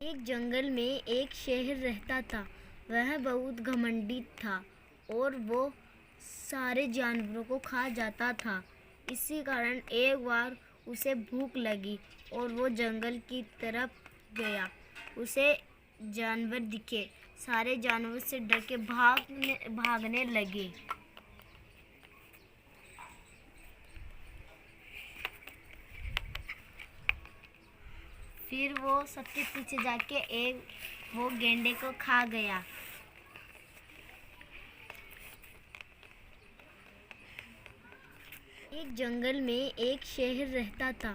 एक जंगल में एक शेर रहता था। वह बहुत घमंडी था और वो सारे जानवरों को खा जाता था। इसी कारण एक बार उसे भूख लगी और वो जंगल की तरफ गया। उसे जानवर दिखे। सारे जानवर से डर के भागने लगे। फिर वो सबके पीछे जाके वो गेंडे को खा गया। एक जंगल में एक शेर रहता था।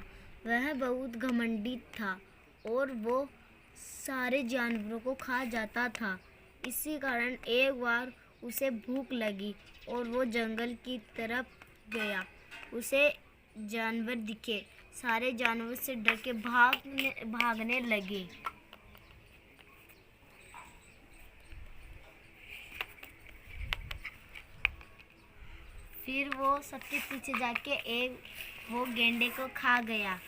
वह बहुत घमंडी था और वो सारे जानवरों को खा जाता था। इसी कारण एक बार उसे भूख लगी और वो जंगल की तरफ गया। उसे जानवर दिखे। सारे जानवर से डर के भागने लगे। फिर वो सबके पीछे जाके वो गेंडे को खा गया।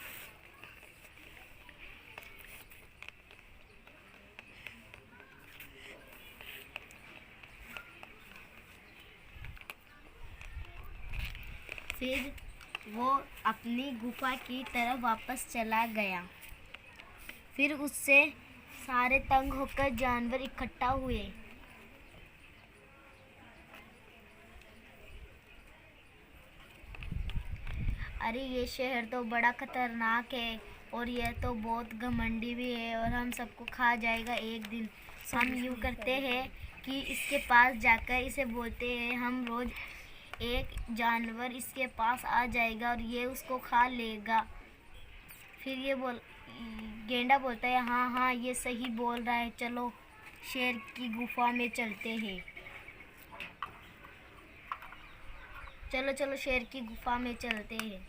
फिर वो अपनी गुफा की तरफ वापस चला गया। फिर उससे सारे तंग होकर जानवर इकट्ठा हुए। अरे ये शहर तो बड़ा खतरनाक है और यह तो बहुत घमंडी भी है और हम सबको खा जाएगा एक दिन। हम यूँ करते हैं कि इसके पास जाकर इसे बोलते हैं हम रोज़ एक जानवर इसके पास आ जाएगा और ये उसको खा लेगा। फिर गेंडा बोलता है हाँ हाँ ये सही बोल रहा है, चलो शेर की गुफा में चलते हैं। चलो चलो शेर की गुफा में चलते हैं।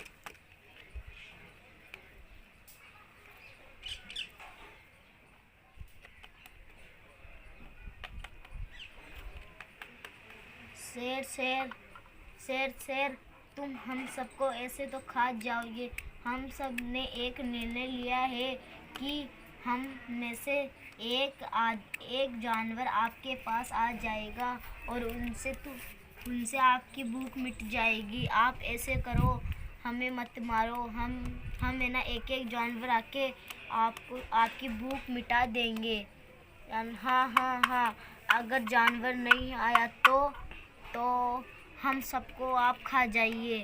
शेर शेर शेर शेर तुम हम सबको ऐसे तो खा जाओगे। हम सब ने एक निर्णय लिया है कि हम में से एक जानवर आपके पास आ जाएगा और उनसे आपकी भूख मिट जाएगी। आप ऐसे करो, हमें मत मारो। हम है ना एक जानवर आके आपकी भूख मिटा देंगे। हाँ हाँ हाँ, अगर जानवर नहीं आया तो हम सबको आप खा जाइए।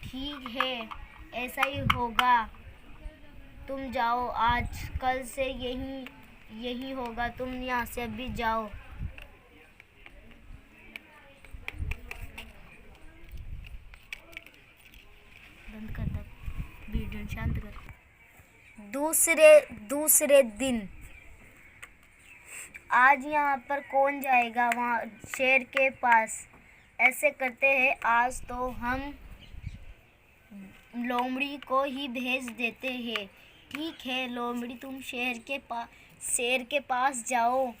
ठीक है, ऐसा ही होगा। तुम जाओ, आज कल से यही होगा। तुम यहाँ से अभी जाओ। बंद कर दो वीडियो, शांत कर। दूसरे दिन आज यहाँ पर कौन जाएगा वहाँ शेर के पास। ऐसे करते हैं, आज तो हम लोमड़ी को ही भेज देते हैं। ठीक है लोमड़ी, तुम शेर के पास जाओ।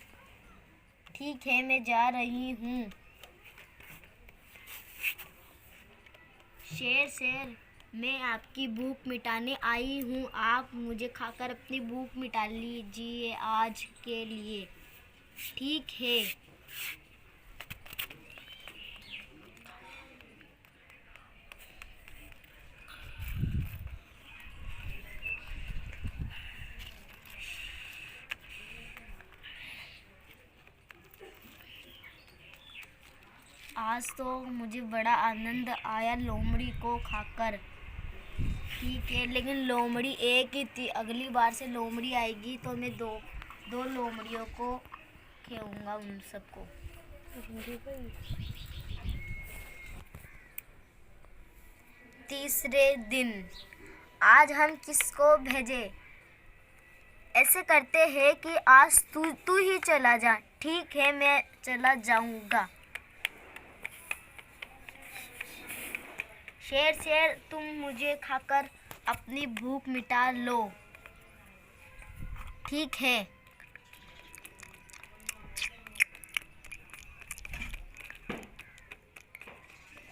ठीक है, मैं जा रही हूँ। शेर मैं आपकी भूख मिटाने आई हूँ। आप मुझे खाकर अपनी भूख मिटा लीजिए आज के लिए। ठीक है। आज तो मुझे बड़ा आनंद आया लोमड़ी को खाकर। ठीक है, लेकिन लोमड़ी एक ही थी। अगली बार से लोमड़ी आएगी तो मैं दो लोमड़ियों को खिलाऊंगा उन सबको। तीसरे दिन आज हम किसको भेजे। ऐसे करते हैं कि आज तू ही चला जा। ठीक है, मैं चला जाऊंगा। शेर तुम मुझे खाकर अपनी भूख मिटा लो। ठीक है।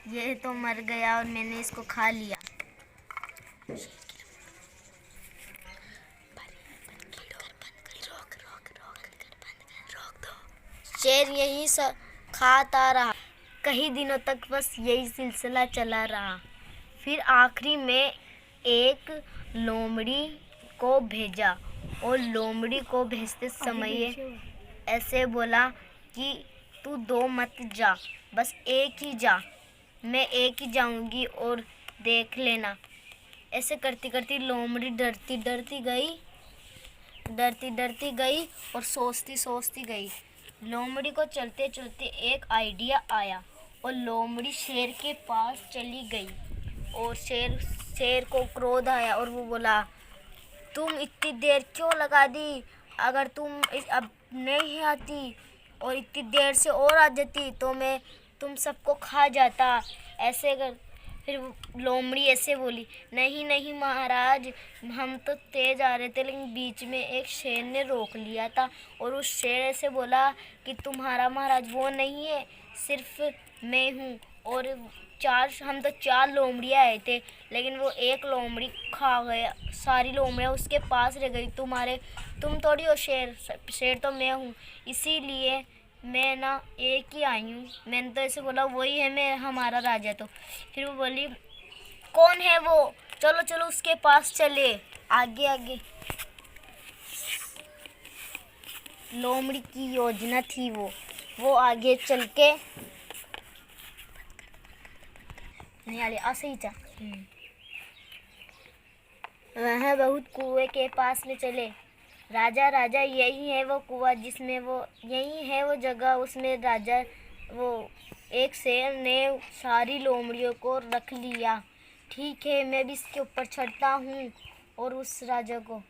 ये तो मर गया और मैंने इसको खा लिया। शेर यही खाता रहा। कई दिनों तक बस यही सिलसिला चला रहा। फिर आखिरी में एक लोमड़ी को भेजा और लोमड़ी को भेजते समय ऐसे बोला कि तू दो मत जा, बस एक ही जा, मैं एक ही जाऊंगी और देख लेना। ऐसे करती करती लोमड़ी डरती डरती गई और सोचती गई। लोमड़ी को चलते चलते एक आइडिया आया और लोमड़ी शेर के पास चली गई और शेर को क्रोध आया और वो बोला, तुम इतनी देर क्यों लगा दी? अगर तुम अब नहीं आती और इतनी देर से और आ जाती तो मैं तुम सबको खा जाता। ऐसे कर फिर लोमड़ी ऐसे बोली, नहीं महाराज, हम तो तेज आ रहे थे लेकिन बीच में एक शेर ने रोक लिया था। और उस शेर ऐसे बोला कि तुम्हारा महाराज वो नहीं है, सिर्फ मैं हूँ। और हम तो 4 लोमड़ियाँ आए थे लेकिन वो एक लोमड़ी खा गया, सारी लोमड़ियाँ उसके पास रह गई। तुम थोड़ी हो शेर तो मैं हूँ, इसीलिए मैं ना एक ही आई हूँ। मैंने तो ऐसे बोला वही है मैं हमारा राजा। तो फिर वो बोली, कौन है वो? चलो उसके पास चले। आगे लोमड़ी की योजना थी वो आगे चल के वह बहुत कुएं के पास ले चले। राजा यही है वो कुआं जिसमें यही है वो जगह, उसमें राजा वो एक शेर ने सारी लोमड़ियों को रख लिया। ठीक है, मैं भी इसके ऊपर चढ़ता हूँ। और उस राजा को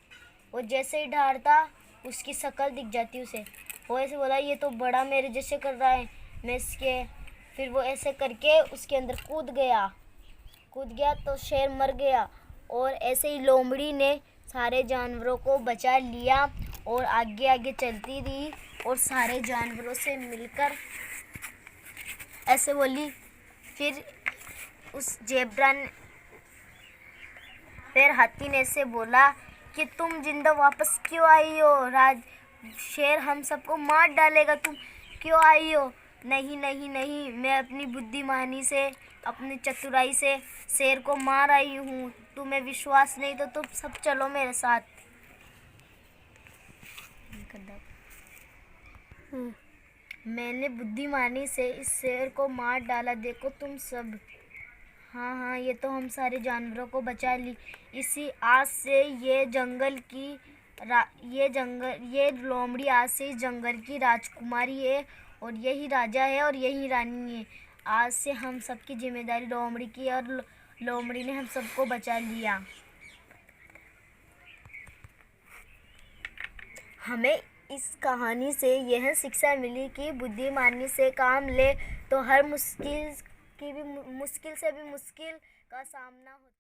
वो जैसे ही ढारता उसकी शक्ल दिख जाती उसे। वो ऐसे बोला, ये तो बड़ा मेरे जैसे कर रहा है, मैं इसके। फिर वो ऐसे करके उसके अंदर कूद गया तो शेर मर गया। और ऐसे ही लोमड़ी ने सारे जानवरों को बचा लिया और आगे चलती रही और सारे जानवरों से मिलकर ऐसे बोली। फिर फिर हाथी ने ऐसे बोला कि तुम जिंदा वापस क्यों आई हो? शेर हम सबको मार डालेगा, तुम क्यों आई हो? नहीं, मैं अपनी बुद्धिमानी से, अपनी चतुराई से शेर को मार आई हूँ। तुम्हें विश्वास नहीं तो तुम सब चलो मेरे साथ। मैंने बुद्धिमानी से इस शेर को मार डाला, देखो तुम सब। हाँ, ये तो हम सारे जानवरों को बचा ली। इसी आज से ये लोमड़ी आज से इस जंगल की राजकुमारी है और यही राजा है और यही रानी है। आज से हम सबकी जिम्मेदारी लोमड़ी की और लोमड़ी ने हम सबको बचा लिया। हमें इस कहानी से यह शिक्षा मिली कि बुद्धिमानी से काम ले तो हर मुश्किल से भी मुश्किल का सामना होता है।